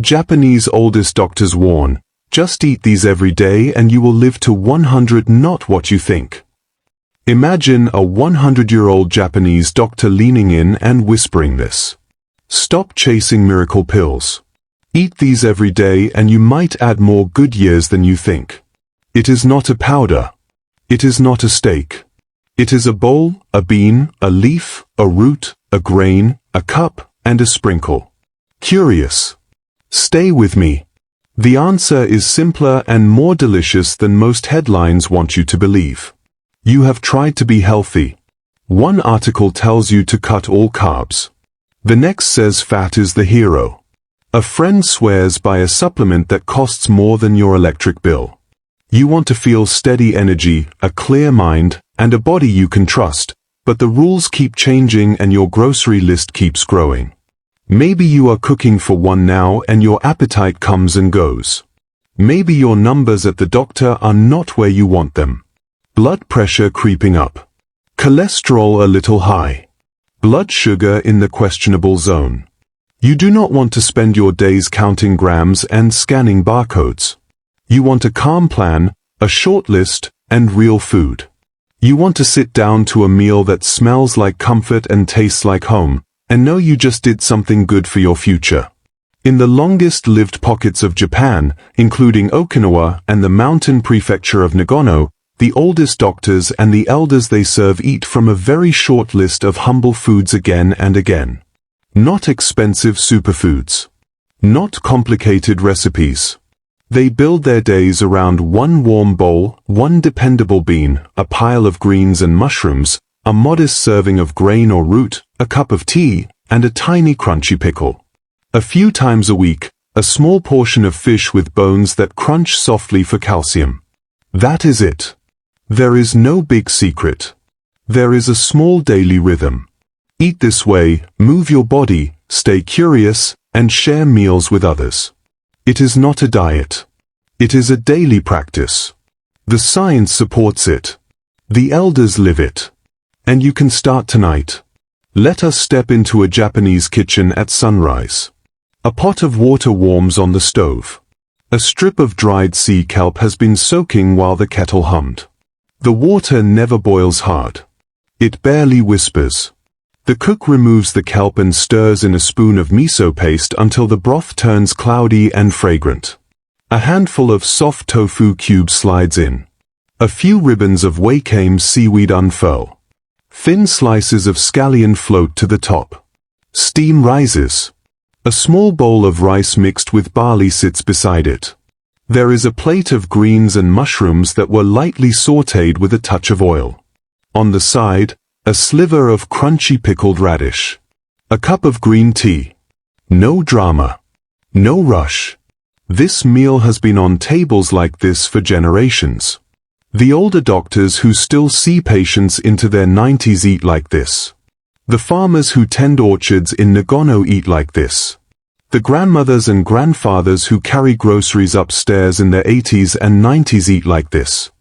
Japanese oldest doctors warn, just eat these every day and you will live to 100, not what you think. Imagine a 100-year-old Japanese doctor leaning in and whispering this. Stop chasing miracle pills. Eat these every day and you might add more good years than you think. It is not a powder. It is not a steak. It is a bowl, a bean, a leaf, a root, a grain, a cup, and a sprinkle. Curious? Stay with me. The answer is simpler and more delicious than most headlines want you to believe. You have tried to be healthy. One article tells you to cut all carbs. The next says fat is the hero. A friend swears by a supplement that costs more than your electric bill. You want to feel steady energy, a clear mind, and a body you can trust, but the rules keep changing and your grocery list keeps growing. Maybe you are cooking for one now and your appetite comes and goes. Maybe your numbers at the doctor are not where you want them. Blood pressure creeping up. Cholesterol a little high. Blood sugar in the questionable zone. You do not want to spend your days counting grams and scanning barcodes. You want a calm plan, a short list, and real food. You want to sit down to a meal that smells like comfort and tastes like home, and know you just did something good for your future. In the longest-lived pockets of Japan, including Okinawa and the mountain prefecture of Nagano, the oldest doctors and the elders they serve eat from a very short list of humble foods again and again. Not expensive superfoods. Not complicated recipes. They build their days around one warm bowl, one dependable bean, a pile of greens and mushrooms, a modest serving of grain or root, a cup of tea, and a tiny crunchy pickle. A few times a week, a small portion of fish with bones that crunch softly for calcium. That is it. There is no big secret. There is a small daily rhythm. Eat this way, move your body, stay curious, and share meals with others. It is not a diet. It is a daily practice. The science supports it. The elders live it. And you can start tonight. Let us step into a Japanese kitchen at sunrise. A pot of water warms on the stove. A strip of dried sea kelp has been soaking while the kettle hummed. The water never boils hard. It barely whispers. The cook removes the kelp and stirs in a spoon of miso paste until the broth turns cloudy and fragrant. A handful of soft tofu cubes slides in. A few ribbons of wakame seaweed unfurl. Thin slices of scallion float to the top. Steam rises. A small bowl of rice mixed with barley sits beside it. There is a plate of greens and mushrooms that were lightly sautéed with a touch of oil. On the side, a sliver of crunchy pickled radish. A cup of green tea. No drama. No rush. This meal has been on tables like this for generations. The older doctors who still see patients into their 90s eat like this. The farmers who tend orchards in Nagano eat like this. The grandmothers and grandfathers who carry groceries upstairs in their 80s and 90s eat like this.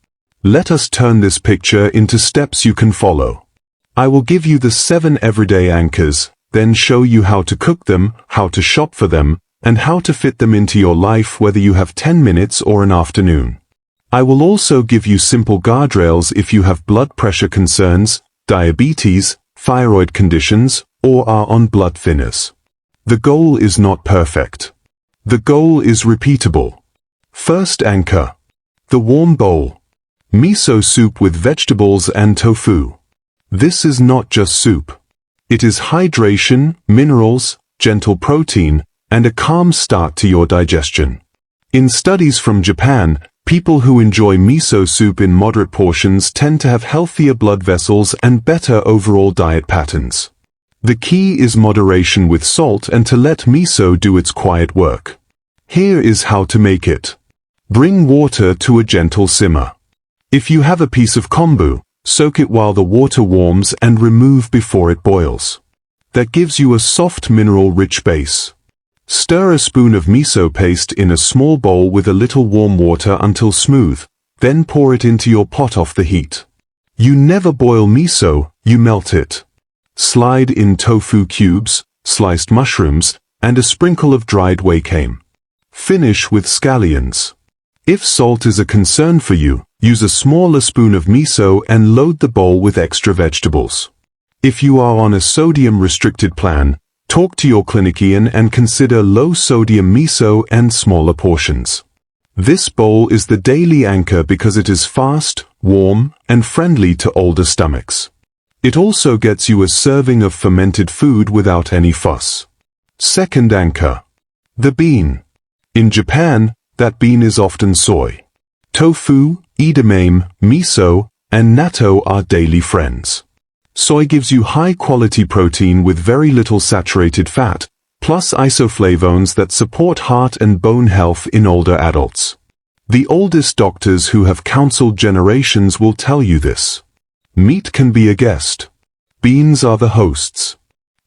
Let us turn this picture into steps you can follow. I will give you the 7 everyday anchors, then show you how to cook them, how to shop for them, and how to fit them into your life whether you have 10 minutes or an afternoon. I will also give you simple guardrails if you have blood pressure concerns, diabetes, thyroid conditions, or are on blood thinners. The goal is not perfect. The goal is repeatable. First anchor. The warm bowl. Miso soup with vegetables and tofu. This is not just soup. It is hydration, minerals, gentle protein, and a calm start to your digestion. In studies from Japan, people who enjoy miso soup in moderate portions tend to have healthier blood vessels and better overall diet patterns. The key is moderation with salt and to let miso do its quiet work. Here is how to make it. Bring water to a gentle simmer. If you have a piece of kombu, soak it while the water warms and remove before it boils. That gives you a soft mineral-rich base. Stir a spoon of miso paste in a small bowl with a little warm water until smooth, then pour it into your pot off the heat. You never boil miso, you melt it. Slide in tofu cubes, sliced mushrooms, and a sprinkle of dried wakame. Finish with scallions. If salt is a concern for you, use a smaller spoon of miso and load the bowl with extra vegetables. If you are on a sodium-restricted plan, talk to your clinician and consider low-sodium miso and smaller portions. This bowl is the daily anchor because it is fast, warm, and friendly to older stomachs. It also gets you a serving of fermented food without any fuss. Second anchor. The bean. In Japan, that bean is often soy. Tofu, edamame, miso, and natto are daily friends. Soy gives you high-quality protein with very little saturated fat, plus isoflavones that support heart and bone health in older adults. The oldest doctors who have counseled generations will tell you this. Meat can be a guest. Beans are the hosts.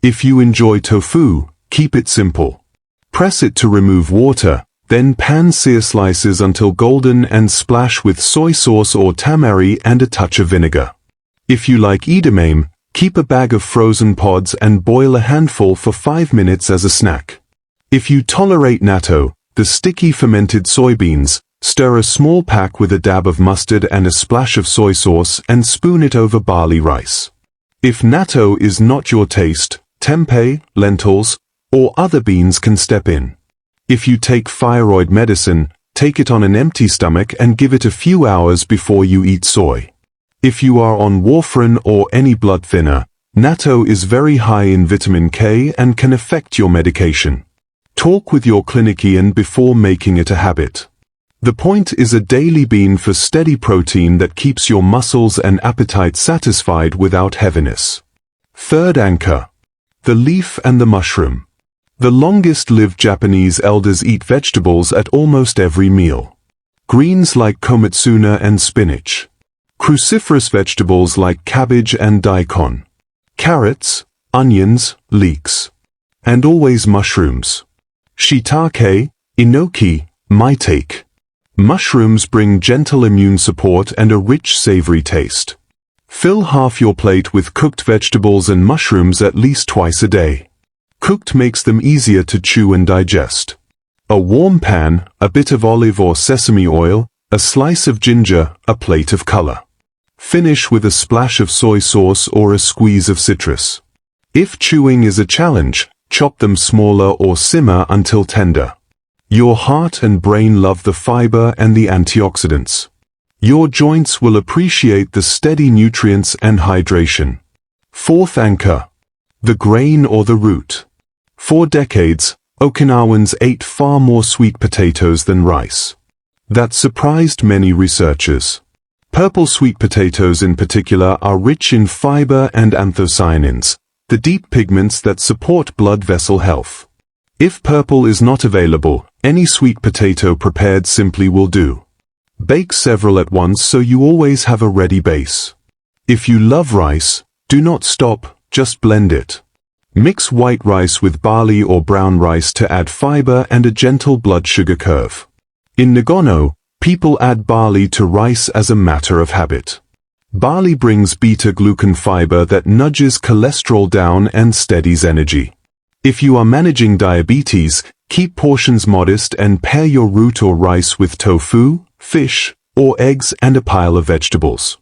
If you enjoy tofu, keep it simple. Press it to remove water, then pan-sear slices until golden and splash with soy sauce or tamari and a touch of vinegar. If you like edamame, keep a bag of frozen pods and boil a handful for 5 minutes as a snack. If you tolerate natto, the sticky fermented soybeans, stir a small pack with a dab of mustard and a splash of soy sauce and spoon it over barley rice. If natto is not your taste, tempeh, lentils, or other beans can step in. If you take thyroid medicine, take it on an empty stomach and give it a few hours before you eat soy. If you are on warfarin or any blood thinner, natto is very high in vitamin K and can affect your medication. Talk with your clinician before making it a habit. The point is a daily bean for steady protein that keeps your muscles and appetite satisfied without heaviness. Third anchor. The leaf and the mushroom. The longest-lived Japanese elders eat vegetables at almost every meal. Greens like komatsuna and spinach. Cruciferous vegetables like cabbage and daikon. Carrots, onions, leeks. And always mushrooms. Shiitake, enoki, maitake. Mushrooms bring gentle immune support and a rich savory taste. Fill half your plate with cooked vegetables and mushrooms at least twice a day. Cooked makes them easier to chew and digest. A warm pan, a bit of olive or sesame oil, a slice of ginger, a plate of color. Finish with a splash of soy sauce or a squeeze of citrus. If chewing is a challenge, chop them smaller or simmer until tender. Your heart and brain love the fiber and the antioxidants. Your joints will appreciate the steady nutrients and hydration. Fourth anchor. The grain or the root. For decades, Okinawans ate far more sweet potatoes than rice. That surprised many researchers. Purple sweet potatoes in particular are rich in fiber and anthocyanins, the deep pigments that support blood vessel health. If purple is not available, any sweet potato prepared simply will do. Bake several at once so you always have a ready base. If you love rice, do not stop, just blend it. Mix white rice with barley or brown rice to add fiber and a gentle blood sugar curve. In Nagano, people add barley to rice as a matter of habit. Barley brings beta-glucan fiber that nudges cholesterol down and steadies energy. If you are managing diabetes, keep portions modest and pair your root or rice with tofu, fish, or eggs and a pile of vegetables.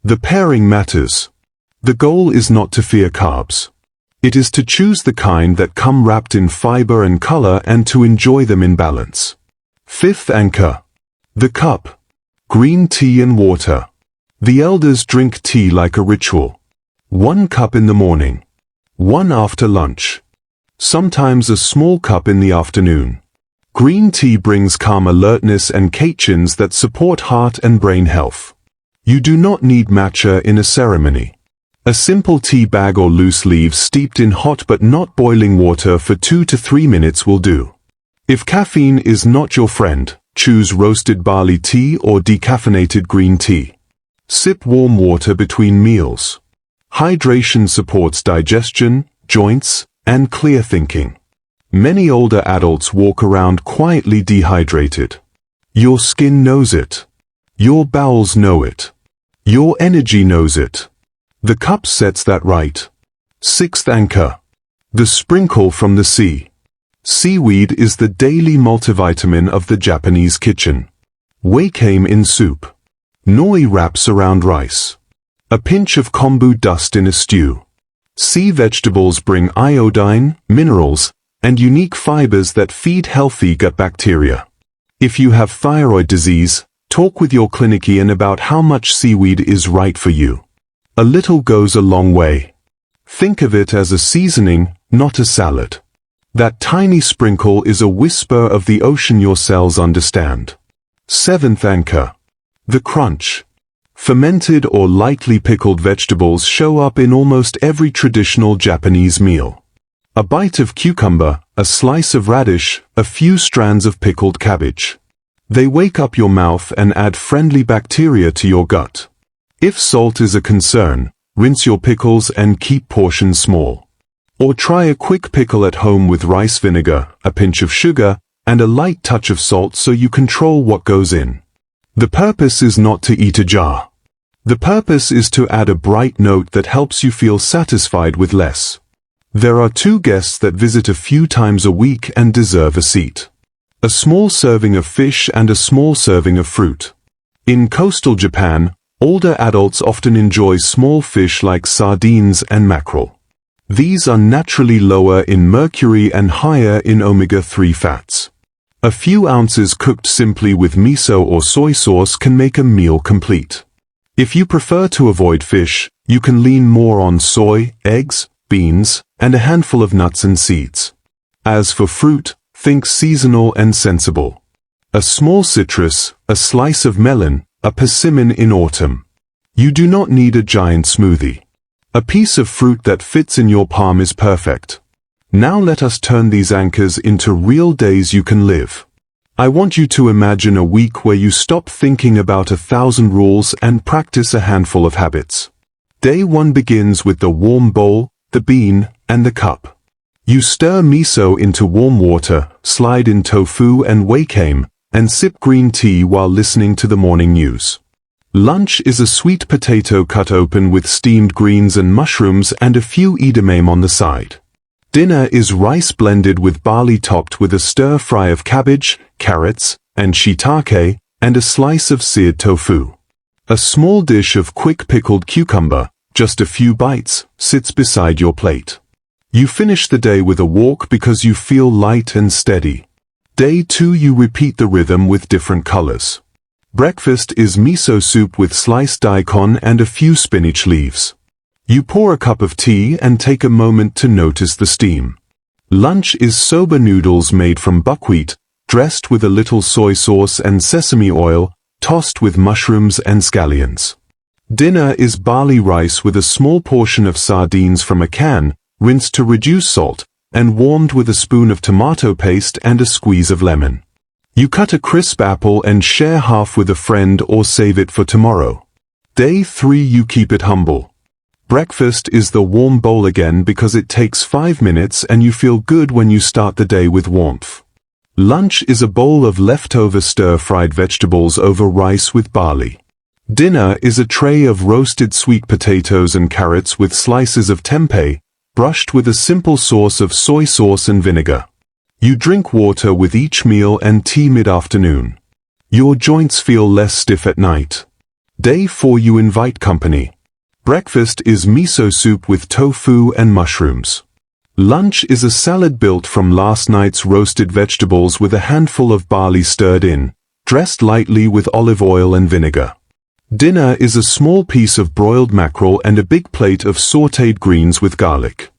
The pairing matters. The goal is not to fear carbs. It is to choose the kind that come wrapped in fiber and color and to enjoy them in balance. Fifth anchor. The cup. Green tea and water. The elders drink tea like a ritual. 1 cup in the morning. 1 after lunch. Sometimes a small cup in the afternoon. Green tea brings calm alertness and catechins that support heart and brain health. You do not need matcha in a ceremony. A simple tea bag or loose leaves steeped in hot but not boiling water for 2 to 3 minutes will do. If caffeine is not your friend, choose roasted barley tea or decaffeinated green tea. Sip warm water between meals. Hydration supports digestion, joints, and clear thinking. Many older adults walk around quietly dehydrated. Your skin knows it. Your bowels know it. Your energy knows it. The cup sets that right. Sixth anchor. The sprinkle from the sea. Seaweed is the daily multivitamin of the Japanese kitchen. Wakame in soup. Nori wraps around rice. A pinch of kombu dust in a stew. Sea vegetables bring iodine, minerals, and unique fibers that feed healthy gut bacteria. If you have thyroid disease, talk with your clinician about how much seaweed is right for you. A little goes a long way. Think of it as a seasoning, not a salad. That tiny sprinkle is a whisper of the ocean your cells understand. 7th anchor. The crunch. Fermented or lightly pickled vegetables show up in almost every traditional Japanese meal. A bite of cucumber, a slice of radish, a few strands of pickled cabbage. They wake up your mouth and add friendly bacteria to your gut. If salt is a concern, rinse your pickles and keep portions small. Or try a quick pickle at home with rice vinegar, a pinch of sugar, and a light touch of salt so you control what goes in. The purpose is not to eat a jar. The purpose is to add a bright note that helps you feel satisfied with less. There are 2 guests that visit a few times a week and deserve a seat. A small serving of fish and a small serving of fruit. In coastal Japan, older adults often enjoy small fish like sardines and mackerel. These are naturally lower in mercury and higher in omega-3 fats. A few ounces cooked simply with miso or soy sauce can make a meal complete. If you prefer to avoid fish, you can lean more on soy, eggs, beans, and a handful of nuts and seeds. As for fruit, think seasonal and sensible. A small citrus, a slice of melon, a persimmon in autumn. You do not need a giant smoothie. A piece of fruit that fits in your palm is perfect. Now let us turn these anchors into real days you can live. I want you to imagine a week where you stop thinking about 1,000 rules and practice a handful of habits. Day 1 begins with the warm bowl, the bean, and the cup. You stir miso into warm water, slide in tofu and wakame, and sip green tea while listening to the morning news. Lunch is a sweet potato cut open with steamed greens and mushrooms and a few edamame on the side. Dinner is rice blended with barley topped with a stir-fry of cabbage, carrots, and shiitake, and a slice of seared tofu. A small dish of quick pickled cucumber, just a few bites, sits beside your plate. You finish the day with a walk because you feel light and steady. Day 2 you repeat the rhythm with different colors. Breakfast is miso soup with sliced daikon and a few spinach leaves. You pour a cup of tea and take a moment to notice the steam. Lunch is soba noodles made from buckwheat, dressed with a little soy sauce and sesame oil, tossed with mushrooms and scallions. Dinner is barley rice with a small portion of sardines from a can, rinsed to reduce salt, and warmed with a spoon of tomato paste and a squeeze of lemon. You cut a crisp apple and share half with a friend or save it for tomorrow. Day 3 you keep it humble. Breakfast is the warm bowl again because it takes 5 minutes and you feel good when you start the day with warmth. Lunch is a bowl of leftover stir-fried vegetables over rice with barley. Dinner is a tray of roasted sweet potatoes and carrots with slices of tempeh, brushed with a simple sauce of soy sauce and vinegar. You drink water with each meal and tea mid-afternoon. Your joints feel less stiff at night. Day 4 you invite company. Breakfast is miso soup with tofu and mushrooms. Lunch is a salad built from last night's roasted vegetables with a handful of barley stirred in, dressed lightly with olive oil and vinegar. Dinner is a small piece of broiled mackerel and a big plate of sautéed greens with garlic.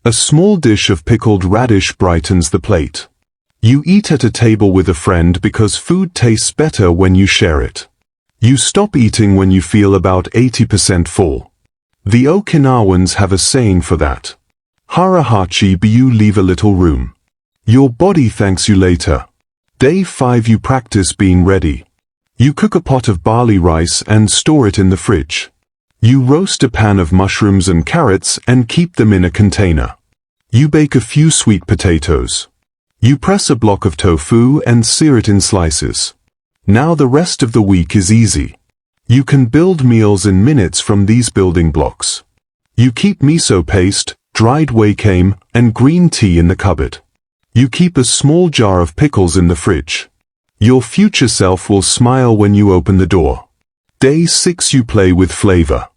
A small dish of pickled radish brightens the plate. You eat at a table with a friend because food tastes better when you share it. You stop eating when you feel about 80% full. The Okinawans have a saying for that. Hara hachi, but you leave a little room. Your body thanks you later. Day 5 you practice being ready. You cook a pot of barley rice and store it in the fridge. You roast a pan of mushrooms and carrots and keep them in a container. You bake a few sweet potatoes. You press a block of tofu and sear it in slices. Now the rest of the week is easy. You can build meals in minutes from these building blocks. You keep miso paste, dried wakame, and green tea in the cupboard. You keep a small jar of pickles in the fridge. Your future self will smile when you open the door. Day 6, you play with flavor.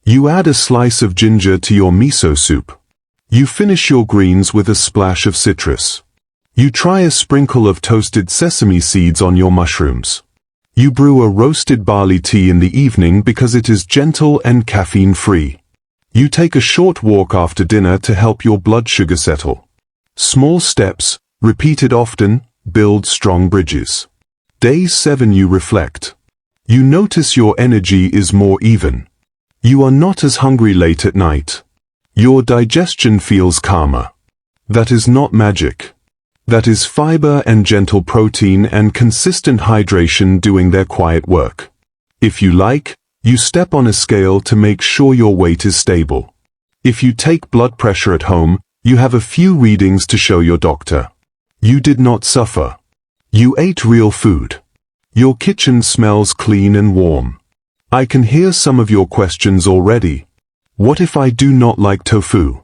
You add a slice of ginger to your miso soup. You finish your greens with a splash of citrus. You try a sprinkle of toasted sesame seeds on your mushrooms. You brew a roasted barley tea in the evening because it is gentle and caffeine-free. You take a short walk after dinner to help your blood sugar settle. Small steps, repeated often, build strong bridges. Day 7, you reflect. You notice your energy is more even. You are not as hungry late at night. Your digestion feels calmer. That is not magic. That is fiber and gentle protein and consistent hydration doing their quiet work. If you like, you step on a scale to make sure your weight is stable. If you take blood pressure at home, you have a few readings to show your doctor. You did not suffer. You ate real food. Your kitchen smells clean and warm. I can hear some of your questions already. What if I do not like tofu?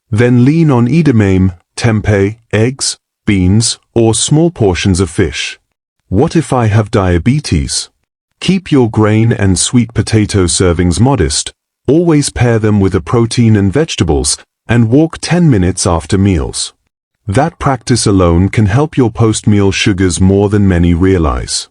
Then lean on edamame, tempeh, eggs, beans, or small portions of fish. What if I have diabetes? Keep your grain and sweet potato servings modest, always pair them with a protein and vegetables, and walk 10 minutes after meals. That practice alone can help your post-meal sugars more than many realize.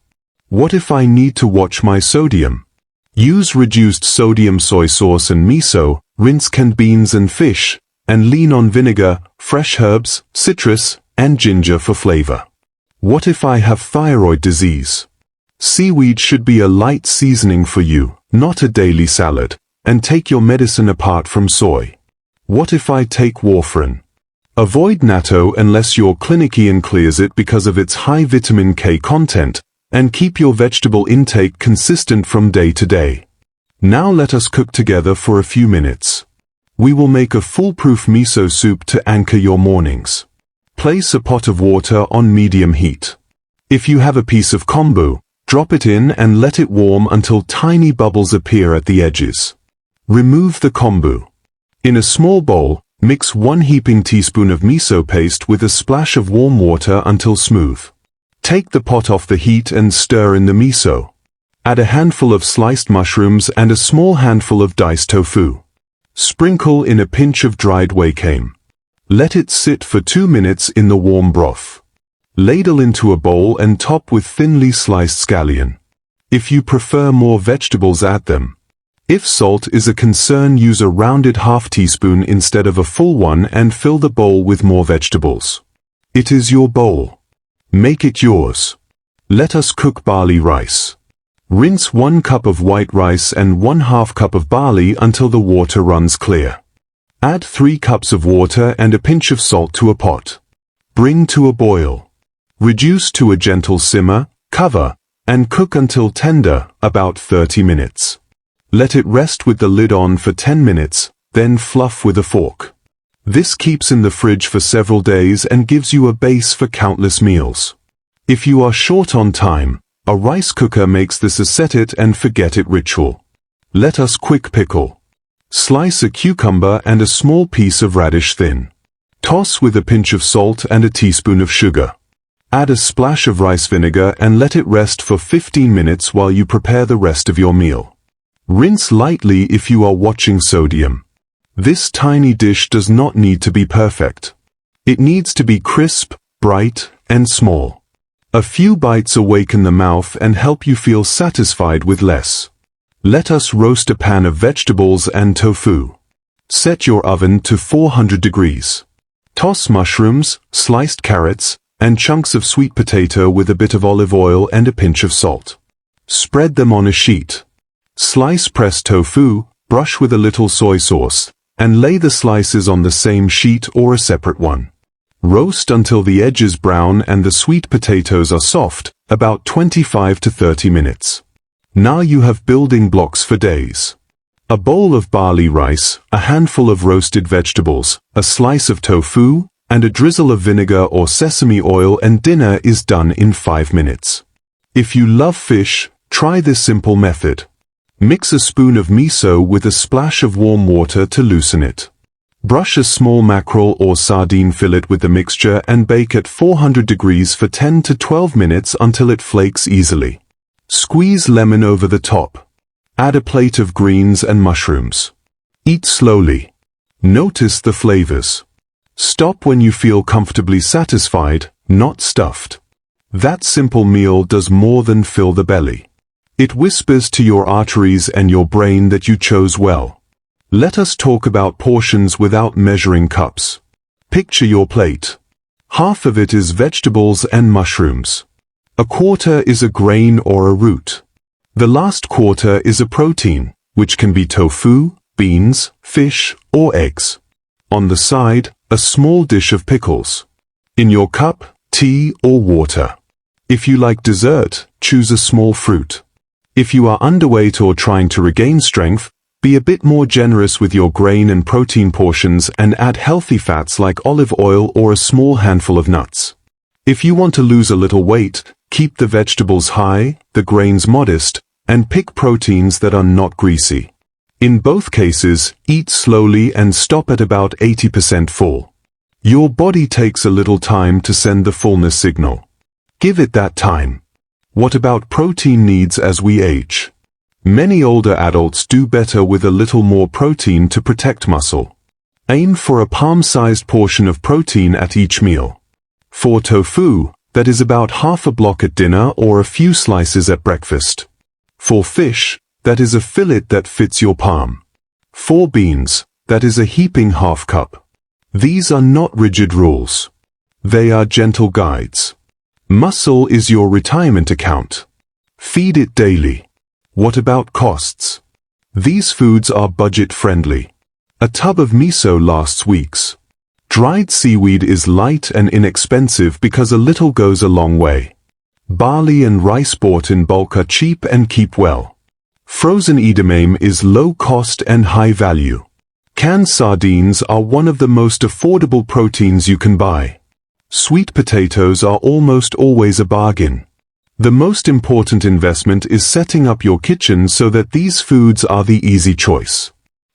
What if I need to watch my sodium? Use reduced sodium soy sauce and miso, rinse canned beans and fish, and lean on vinegar, fresh herbs, citrus, and ginger for flavor. What if I have thyroid disease? Seaweed should be a light seasoning for you, not a daily salad, and take your medicine apart from soy. What if I take warfarin? Avoid natto unless your clinician clears it because of its high vitamin K content, and keep your vegetable intake consistent from day to day. Now let us cook together for a few minutes. We will make a foolproof miso soup to anchor your mornings. Place a pot of water on medium heat. If you have a piece of kombu, drop it in and let it warm until tiny bubbles appear at the edges. Remove the kombu. In a small bowl, mix 1 heaping teaspoon of miso paste with a splash of warm water until smooth. Take the pot off the heat and stir in the miso. Add a handful of sliced mushrooms and a small handful of diced tofu. Sprinkle in a pinch of dried wakame. Let it sit for 2 minutes in the warm broth. Ladle into a bowl and top with thinly sliced scallion. If you prefer more vegetables, add them. If salt is a concern, use a rounded half teaspoon instead of a full one and fill the bowl with more vegetables. It is your bowl. Make it yours. Let us cook barley rice. Rinse 1 cup of white rice and 1/2 cup of barley until the water runs clear. Add 3 cups of water and a pinch of salt to a pot. Bring to a boil. Reduce to a gentle simmer, cover, and cook until tender, about 30 minutes. Let it rest with the lid on for 10 minutes, then fluff with a fork. This keeps in the fridge for several days and gives you a base for countless meals. If you are short on time, a rice cooker makes this a set it and forget it ritual. Let us quick pickle. Slice a cucumber and a small piece of radish thin. Toss with a pinch of salt and a teaspoon of sugar. Add a splash of rice vinegar and let it rest for 15 minutes while you prepare the rest of your meal. Rinse lightly if you are watching sodium. This tiny dish does not need to be perfect. It needs to be crisp, bright, and small. A few bites awaken the mouth and help you feel satisfied with less. Let us roast a pan of vegetables and tofu. Set your oven to 400 degrees. Toss mushrooms, sliced carrots, and chunks of sweet potato with a bit of olive oil and a pinch of salt. Spread them on a sheet. Slice pressed tofu, brush with a little soy sauce, and lay the slices on the same sheet or a separate one. Roast until the edges brown and the sweet potatoes are soft, about 25 to 30 minutes. Now you have building blocks for days. A bowl of barley rice, a handful of roasted vegetables, a slice of tofu, and a drizzle of vinegar or sesame oil, and dinner is done in 5 minutes. If you love fish, try this simple method. Mix a spoon of miso with a splash of warm water to loosen it. Brush a small mackerel or sardine fillet with the mixture and bake at 400 degrees for 10 to 12 minutes until it flakes easily. Squeeze lemon over the top. Add a plate of greens and mushrooms. Eat slowly. Notice the flavors. Stop when you feel comfortably satisfied, not stuffed. That simple meal does more than fill the belly. It whispers to your arteries and your brain that you chose well. Let us talk about portions without measuring cups. Picture your plate. Half of it is vegetables and mushrooms. A quarter is a grain or a root. The last quarter is a protein, which can be tofu, beans, fish, or eggs. On the side, a small dish of pickles. In your cup, tea or water. If you like dessert, choose a small fruit. If you are underweight or trying to regain strength, be a bit more generous with your grain and protein portions and add healthy fats like olive oil or a small handful of nuts. If you want to lose a little weight, keep the vegetables high, the grains modest, and pick proteins that are not greasy. In both cases, eat slowly and stop at about 80% full. Your body takes a little time to send the fullness signal. Give it that time. What about protein needs as we age? Many older adults do better with a little more protein to protect muscle. Aim for a palm-sized portion of protein at each meal. For tofu, that is about half a block at dinner or a few slices at breakfast. For fish, that is a fillet that fits your palm. For beans, that is a heaping half cup. These are not rigid rules. They are gentle guides. Muscle is your retirement account. Feed it daily. What about costs? These foods are budget-friendly. A tub of miso lasts weeks. Dried seaweed is light and inexpensive because a little goes a long way. Barley and rice bought in bulk are cheap and keep well. Frozen edamame is low cost and high value. Canned sardines are one of the most affordable proteins you can buy. Sweet potatoes are almost always a bargain. The most important investment is setting up your kitchen so that these foods are the easy choice.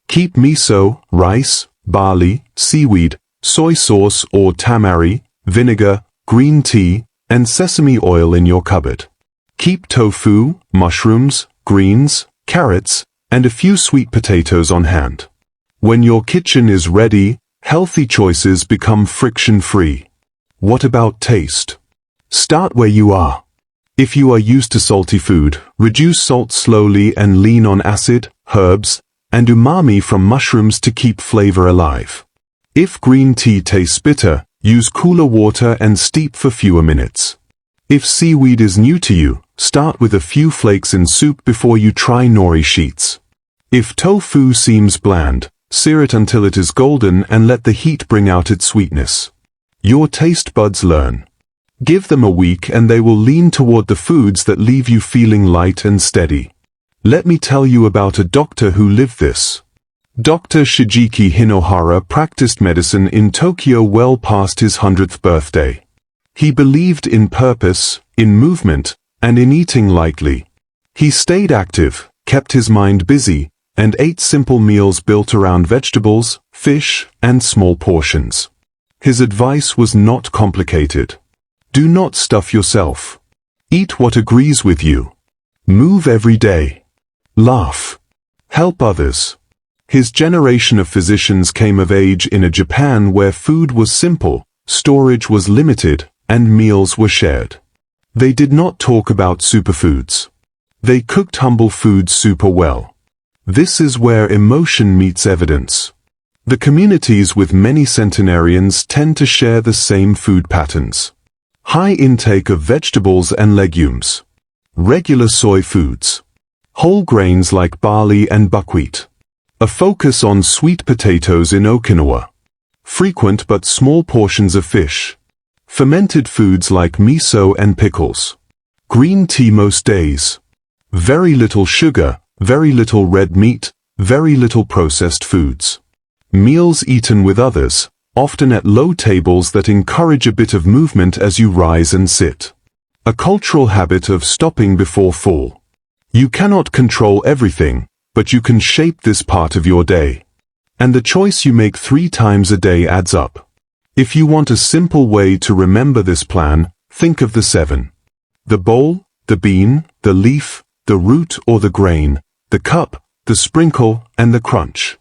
Keep miso, rice, barley, seaweed, soy sauce or tamari, vinegar, green tea, and sesame oil in your cupboard. Keep tofu, mushrooms, greens, carrots, and a few sweet potatoes on hand. When your kitchen is ready, healthy choices become friction-free. What about taste? Start where you are. If you are used to salty food, reduce salt slowly and lean on acid, herbs, and umami from mushrooms to keep flavor alive. If green tea tastes bitter, use cooler water and steep for fewer minutes. If seaweed is new to you, start with a few flakes in soup before you try nori sheets. If tofu seems bland, sear it until it is golden and let the heat bring out its sweetness. Your taste buds learn. Give them a week and they will lean toward the foods that leave you feeling light and steady. Let me tell you about a doctor who lived this. Dr. Shigeki Hinohara practiced medicine in Tokyo well past his 100th birthday. He believed in purpose, in movement, and in eating lightly. He stayed active, kept his mind busy, and ate simple meals built around vegetables, fish, and small portions. His advice was not complicated. Do not stuff yourself. Eat what agrees with you. Move every day. Laugh. Help others. His generation of physicians came of age in a Japan where food was simple, storage was limited, and meals were shared. They did not talk about superfoods. They cooked humble foods super well. This is where emotion meets evidence. The communities with many centenarians tend to share the same food patterns. High intake of vegetables and legumes. Regular soy foods. Whole grains like barley and buckwheat. A focus on sweet potatoes in Okinawa. Frequent but small portions of fish. Fermented foods like miso and pickles. Green tea most days. Very little sugar, very little red meat, very little processed foods. Meals eaten with others, often at low tables that encourage a bit of movement as you rise and sit. A cultural habit of stopping before full. You cannot control everything, but you can shape this part of your day. And the choice you make 3 times a day adds up. If you want a simple way to remember this plan, think of the 7. The bowl, the bean, the leaf, the root or the grain, the cup, the sprinkle, and the crunch.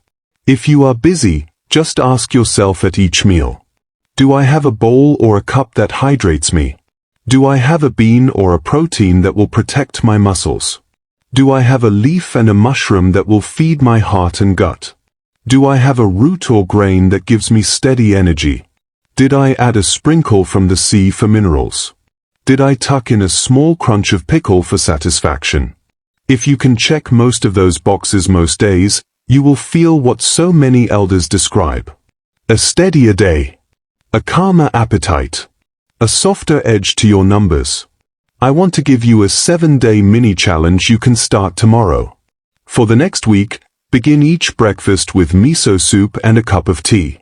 If you are busy, just ask yourself at each meal. Do I have a bowl or a cup that hydrates me? Do I have a bean or a protein that will protect my muscles? Do I have a leaf and a mushroom that will feed my heart and gut? Do I have a root or grain that gives me steady energy? Did I add a sprinkle from the sea for minerals? Did I tuck in a small crunch of pickle for satisfaction? If you can check most of those boxes most days, you will feel what so many elders describe. A steadier day. A calmer appetite. A softer edge to your numbers. I want to give you a 7-day mini challenge you can start tomorrow. For the next week, begin each breakfast with miso soup and a cup of tea.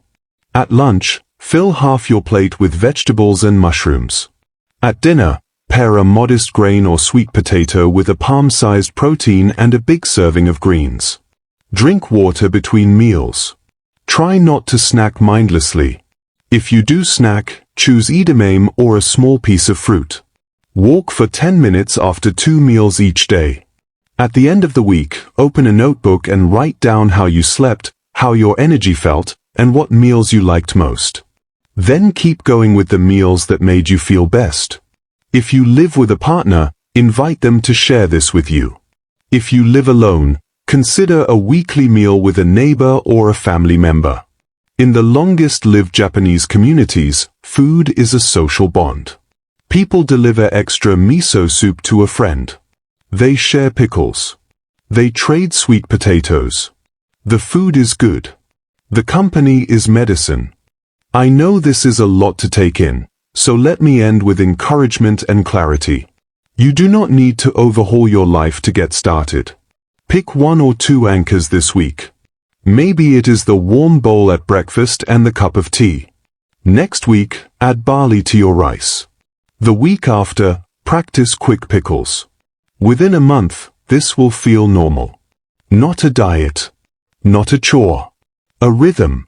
At lunch, fill half your plate with vegetables and mushrooms. At dinner, pair a modest grain or sweet potato with a palm-sized protein and a big serving of greens. Drink water between meals. Try not to snack mindlessly. If you do snack, choose edamame or a small piece of fruit. Walk for 10 minutes after 2 meals each day. At the end of the week, open a notebook and write down how you slept, how your energy felt, and what meals you liked most. Then keep going with the meals that made you feel best. If you live with a partner, invite them to share this with you. If you live alone, consider a weekly meal with a neighbor or a family member. In the longest-lived Japanese communities, food is a social bond. People deliver extra miso soup to a friend. They share pickles. They trade sweet potatoes. The food is good. The company is medicine. I know this is a lot to take in, so let me end with encouragement and clarity. You do not need to overhaul your life to get started. Pick 1 or 2 anchors this week. Maybe it is the warm bowl at breakfast and the cup of tea. Next week, add barley to your rice. The week after, practice quick pickles. Within a month, this will feel normal. Not a diet. Not a chore. A rhythm.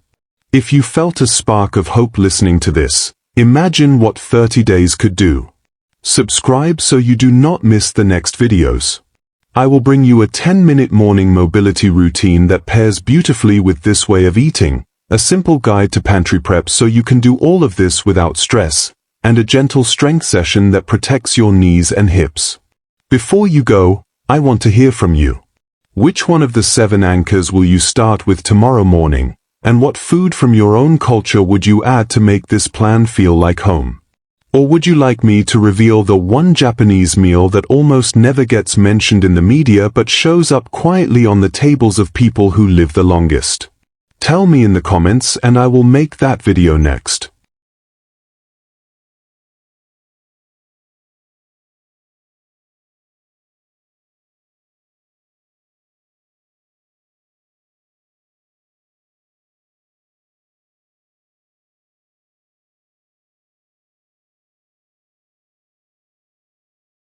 If you felt a spark of hope listening to this, imagine what 30 days could do. Subscribe so you do not miss the next videos. I will bring you a 10-minute morning mobility routine that pairs beautifully with this way of eating, a simple guide to pantry prep so you can do all of this without stress, and a gentle strength session that protects your knees and hips. Before you go, I want to hear from you. Which one of the 7 anchors will you start with tomorrow morning, and what food from your own culture would you add to make this plan feel like home? Or would you like me to reveal the one Japanese meal that almost never gets mentioned in the media but shows up quietly on the tables of people who live the longest? Tell me in the comments and I will make that video next.